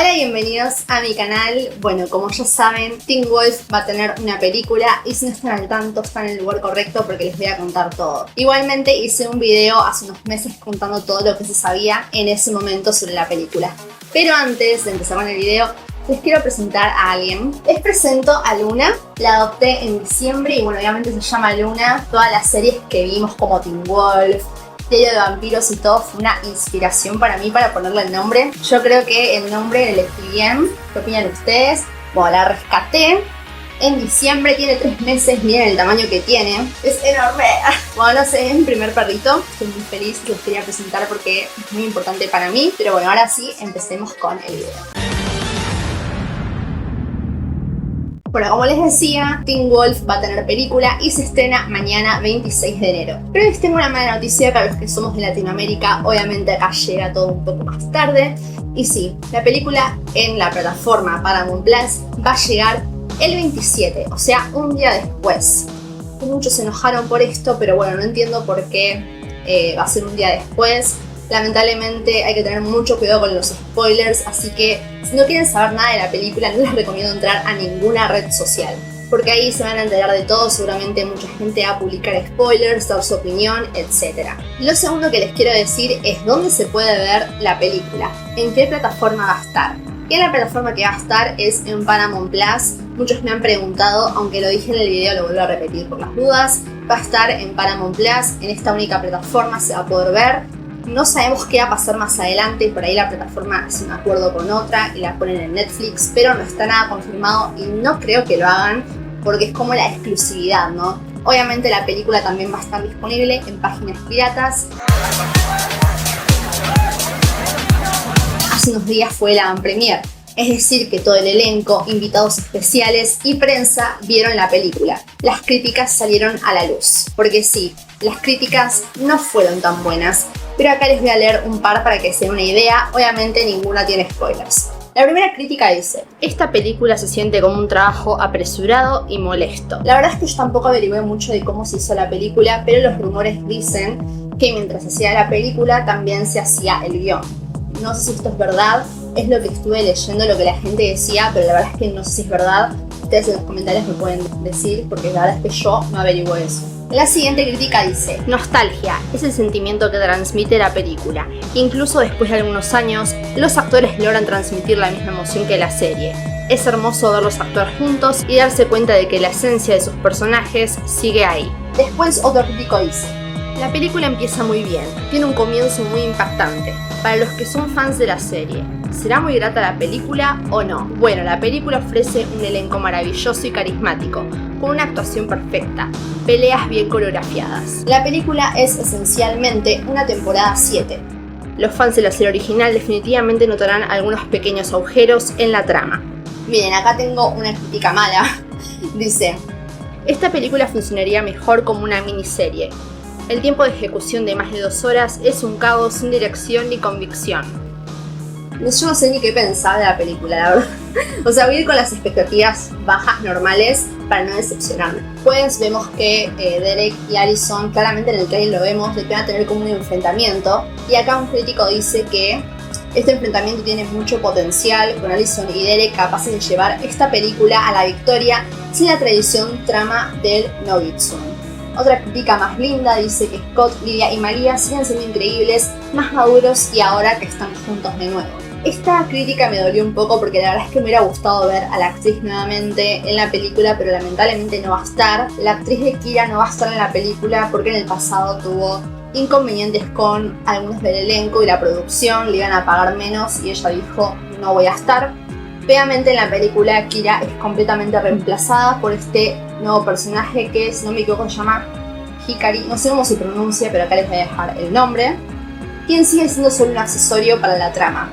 Hola y bienvenidos a mi canal. Bueno, como ya saben, Teen Wolf va a tener una película y si no están al tanto están en el lugar correcto porque les voy a contar todo. Igualmente hice un video hace unos meses contando todo lo que se sabía en ese momento sobre la película. Pero antes de empezar con el video, les quiero presentar a alguien. Les presento a Luna. La adopté en diciembre y bueno, obviamente se llama Luna. Todas las series que vimos como Teen Wolf, Diario de Vampiros y todo fue una inspiración para mí para ponerle el nombre. Yo creo que el nombre lo elegí bien. ¿Qué opinan ustedes? Bueno, la rescaté en diciembre, tiene 3 meses, miren el tamaño que tiene. Es enorme. Bueno, no sé, es mi primer perrito. Estoy muy feliz, los quería presentar porque es muy importante para mí. Pero bueno, ahora sí, empecemos con el video. Bueno, como les decía, Teen Wolf va a tener película y se estrena mañana 26 de enero. Pero les tengo una mala noticia para los que somos de Latinoamérica. Obviamente acá llega todo un poco más tarde. Y sí, la película en la plataforma Paramount Plus va a llegar el 27, o sea, un día después. Muchos se enojaron por esto, pero bueno, no entiendo por qué va a ser un día después. Lamentablemente hay que tener mucho cuidado con los spoilers, así que si no quieren saber nada de la película no les recomiendo entrar a ninguna red social, porque ahí se van a enterar de todo, seguramente mucha gente va a publicar spoilers, dar su opinión, etc. Lo segundo que les quiero decir es dónde se puede ver la película, en qué plataforma va a estar. Y la plataforma que va a estar es en Paramount Plus. Muchos me han preguntado, aunque lo dije en el video, lo vuelvo a repetir por las dudas. Va a estar en Paramount Plus, en esta única plataforma se va a poder ver. No sabemos qué va a pasar más adelante, por ahí la plataforma hace un acuerdo con otra y la ponen en Netflix, pero no está nada confirmado y no creo que lo hagan porque es como la exclusividad, ¿no? Obviamente la película también va a estar disponible en páginas piratas. Hace unos días fue la avant-premiere, es decir que todo el elenco, invitados especiales y prensa vieron la película. Las críticas salieron a la luz, porque sí, las críticas no fueron tan buenas. Pero acá les voy a leer un par para que se den una idea, obviamente ninguna tiene spoilers. La primera crítica dice: esta película se siente como un trabajo apresurado y molesto. La verdad es que yo tampoco averigué mucho de cómo se hizo la película, pero los rumores dicen que mientras se hacía la película también se hacía el guión. No sé si esto es verdad, es lo que estuve leyendo, lo que la gente decía, pero la verdad es que no sé si es verdad. Ustedes en los comentarios me pueden decir, porque la verdad es que yo no averiguo eso. La siguiente crítica dice: nostalgia es el sentimiento que transmite la película. Incluso después de algunos años, los actores logran transmitir la misma emoción que la serie. Es hermoso verlos actuar juntos y darse cuenta de que la esencia de sus personajes sigue ahí. Después otro crítico dice: la película empieza muy bien, tiene un comienzo muy impactante. Para los que son fans de la serie, ¿será muy grata la película o no? Bueno, la película ofrece un elenco maravilloso y carismático, con una actuación perfecta, peleas bien coreografiadas. La película es esencialmente una temporada 7. Los fans de la serie original definitivamente notarán algunos pequeños agujeros en la trama. Miren, acá tengo una crítica mala. Dice: esta película funcionaría mejor como una miniserie. El tiempo de ejecución de más de 2 horas es un caos sin dirección ni convicción. Yo no sé ni qué pensar de la película, la verdad. O sea, voy a ir con las expectativas bajas, normales, para no decepcionarme. Pues vemos que Derek y Allison, claramente en el trailer lo vemos, de que van a tener como un enfrentamiento. Y acá un crítico dice que este enfrentamiento tiene mucho potencial, con Allison y Derek capaces de llevar esta película a la victoria sin la tradición trama del Novitzum. Otra crítica más linda dice que Scott, Lydia y Maria siguen siendo increíbles, más maduros y ahora que están juntos de nuevo. Esta crítica me dolió un poco porque la verdad es que me hubiera gustado ver a la actriz nuevamente en la película, pero lamentablemente no va a estar. La actriz de Kira no va a estar en la película porque en el pasado tuvo inconvenientes con algunos del elenco y la producción, le iban a pagar menos y ella dijo: no voy a estar. Obviamente en la película Kira es completamente reemplazada por este nuevo personaje que, si no me equivoco, se llama Hikari, no sé cómo se pronuncia, pero acá les voy a dejar el nombre, quien sigue siendo solo un accesorio para la trama.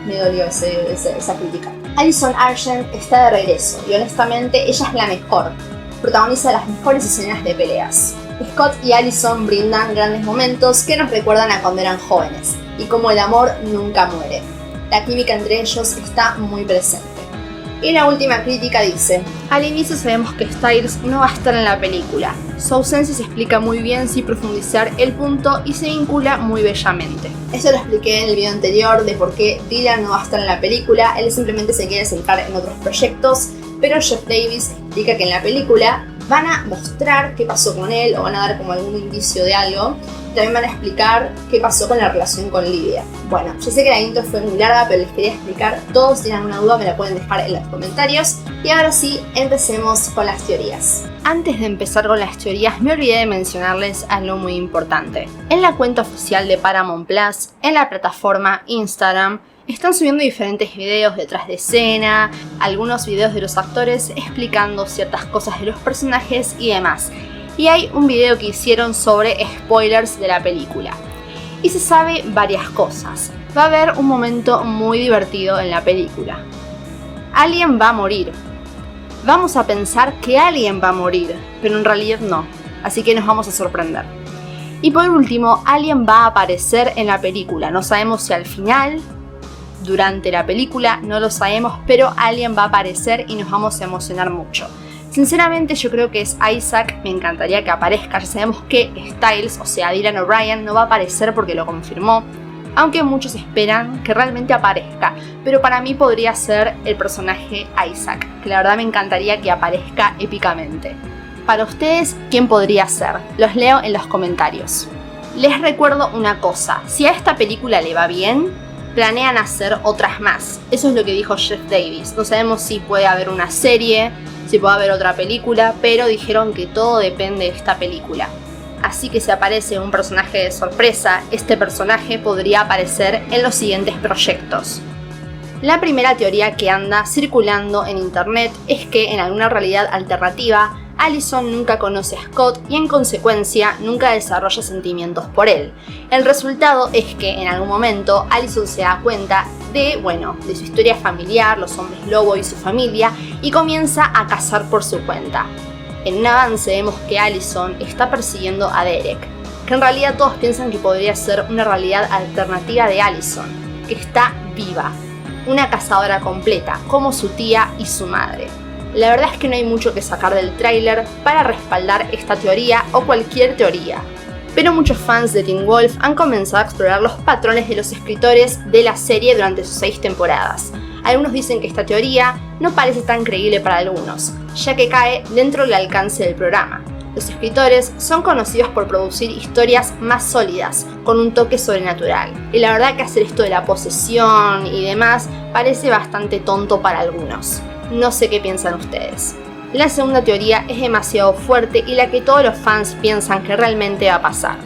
Me dolió esa crítica. Allison Argent está de regreso y honestamente ella es la mejor, protagoniza las mejores escenas de peleas. Scott y Allison brindan grandes momentos que nos recuerdan a cuando eran jóvenes y como el amor nunca muere. La química entre ellos está muy presente. Y la última crítica dice: al inicio sabemos que Styles no va a estar en la película. Su ausencia se explica muy bien sin profundizar el punto y se vincula muy bellamente. Esto lo expliqué en el video anterior de por qué Dylan no va a estar en la película. Él simplemente se quiere centrar en otros proyectos, pero Jeff Davis explica que en la película van a mostrar qué pasó con él o van a dar como algún indicio de algo. También van a explicar qué pasó con la relación con Lydia. Bueno, yo sé que la intro fue muy larga, pero les quería explicar todo. Si tienen una duda me la pueden dejar en los comentarios. Y ahora sí, empecemos con las teorías. Antes de empezar con las teorías, me olvidé de mencionarles algo muy importante. En la cuenta oficial de Paramount Plus, en la plataforma Instagram, están subiendo diferentes videos detrás de escena, algunos videos de los actores explicando ciertas cosas de los personajes y demás. Y hay un video que hicieron sobre spoilers de la película. Y se sabe varias cosas. Va a haber un momento muy divertido en la película. Alguien va a morir. Vamos a pensar que alguien va a morir, pero en realidad no. Así que nos vamos a sorprender. Y por último, alguien va a aparecer en la película. No sabemos si al final, durante la película, no lo sabemos, pero alguien va a aparecer y nos vamos a emocionar mucho. Sinceramente yo creo que es Isaac, me encantaría que aparezca. Ya sabemos que Styles, o sea Dylan O'Brien, no va a aparecer porque lo confirmó, aunque muchos esperan que realmente aparezca, pero para mí podría ser el personaje Isaac, que la verdad me encantaría que aparezca épicamente. Para ustedes, ¿quién podría ser? Los leo en los comentarios. Les recuerdo una cosa, si a esta película le va bien, planean hacer otras más. Eso es lo que dijo Jeff Davis. No sabemos si puede haber una serie, si puede haber otra película, pero dijeron que todo depende de esta película. Así que si aparece un personaje de sorpresa, este personaje podría aparecer en los siguientes proyectos. La primera teoría que anda circulando en internet es que en alguna realidad alternativa, Allison nunca conoce a Scott y en consecuencia nunca desarrolla sentimientos por él. El resultado es que en algún momento Allison se da cuenta de su historia familiar, los hombres lobo y su familia, y comienza a cazar por su cuenta. En un avance vemos que Allison está persiguiendo a Derek, que en realidad todos piensan que podría ser una realidad alternativa de Allison, que está viva, una cazadora completa, como su tía y su madre. La verdad es que no hay mucho que sacar del tráiler para respaldar esta teoría o cualquier teoría, pero muchos fans de Teen Wolf han comenzado a explorar los patrones de los escritores de la serie durante sus 6 temporadas. Algunos dicen que esta teoría no parece tan creíble para algunos, ya que cae dentro del alcance del programa. Los escritores son conocidos por producir historias más sólidas, con un toque sobrenatural, y la verdad que hacer esto de la posesión y demás parece bastante tonto para algunos. No sé qué piensan ustedes. La segunda teoría es demasiado fuerte y la que todos los fans piensan que realmente va a pasar.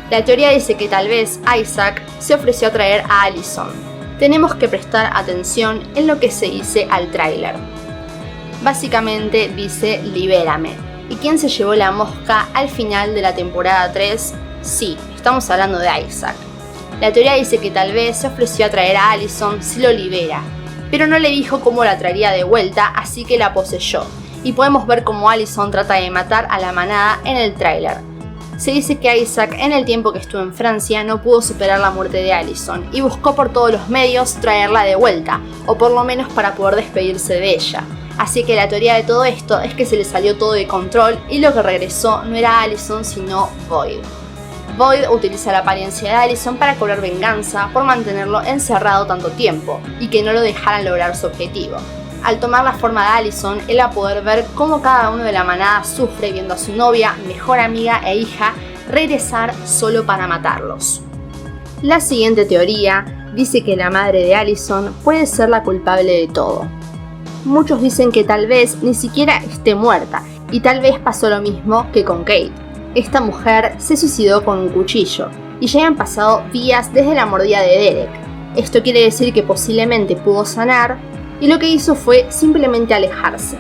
La teoría dice que tal vez Isaac se ofreció a traer a Allison. Tenemos que prestar atención en lo que se dice al tráiler. Básicamente dice libérame. ¿Y quién se llevó la mosca al final de la temporada 3? Sí, estamos hablando de Isaac. La teoría dice que tal vez se ofreció a traer a Allison si lo libera, pero no le dijo cómo la traería de vuelta, así que la poseyó. Y podemos ver cómo Allison trata de matar a la manada en el tráiler. Se dice que Isaac, en el tiempo que estuvo en Francia, no pudo superar la muerte de Allison y buscó por todos los medios traerla de vuelta, o por lo menos para poder despedirse de ella. Así que la teoría de todo esto es que se le salió todo de control y lo que regresó no era Allison sino Boyd. Boyd utiliza la apariencia de Allison para cobrar venganza por mantenerlo encerrado tanto tiempo y que no lo dejaran lograr su objetivo. Al tomar la forma de Allison, él va a poder ver cómo cada uno de la manada sufre viendo a su novia, mejor amiga e hija regresar solo para matarlos. La siguiente teoría dice que la madre de Allison puede ser la culpable de todo. Muchos dicen que tal vez ni siquiera esté muerta y tal vez pasó lo mismo que con Kate. Esta mujer se suicidó con un cuchillo y ya han pasado días desde la mordida de Derek. Esto quiere decir que posiblemente pudo sanar y lo que hizo fue simplemente alejarse.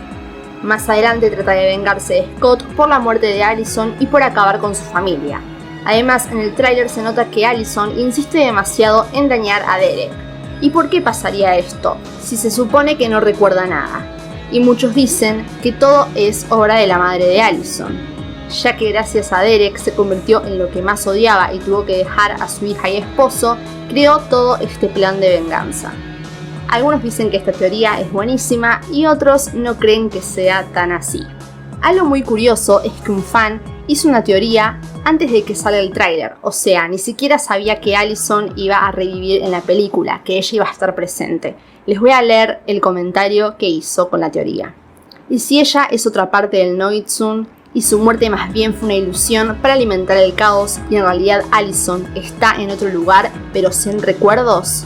Más adelante trata de vengarse de Scott por la muerte de Allison y por acabar con su familia. Además, en el tráiler se nota que Allison insiste demasiado en dañar a Derek. ¿Y por qué pasaría esto? Si se supone que no recuerda nada. Y muchos dicen que todo es obra de la madre de Allison, ya que gracias a Derek se convirtió en lo que más odiaba y tuvo que dejar a su hija y esposo, creó todo este plan de venganza. Algunos dicen que esta teoría es buenísima y otros no creen que sea tan así. Algo muy curioso es que un fan hizo una teoría antes de que salga el tráiler, o sea, ni siquiera sabía que Allison iba a revivir en la película, que ella iba a estar presente. Les voy a leer el comentario que hizo con la teoría. ¿Y si ella es otra parte del Noitsum y su muerte más bien fue una ilusión para alimentar el caos y en realidad Allison está en otro lugar pero sin recuerdos?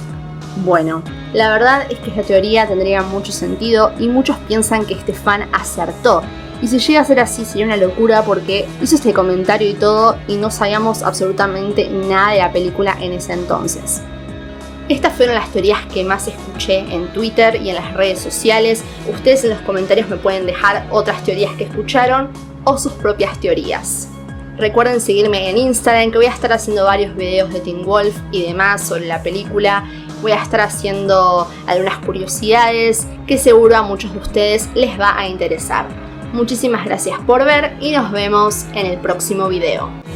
Bueno, la verdad es que esta teoría tendría mucho sentido y muchos piensan que este fan acertó. Y si llega a ser así sería una locura porque hizo este comentario y todo y no sabíamos absolutamente nada de la película en ese entonces. Estas fueron las teorías que más escuché en Twitter y en las redes sociales. Ustedes en los comentarios me pueden dejar otras teorías que escucharon o sus propias teorías. Recuerden seguirme en Instagram, que voy a estar haciendo varios videos de Teen Wolf y demás sobre la película. Voy a estar haciendo algunas curiosidades que seguro a muchos de ustedes les va a interesar. Muchísimas gracias por ver y nos vemos en el próximo video.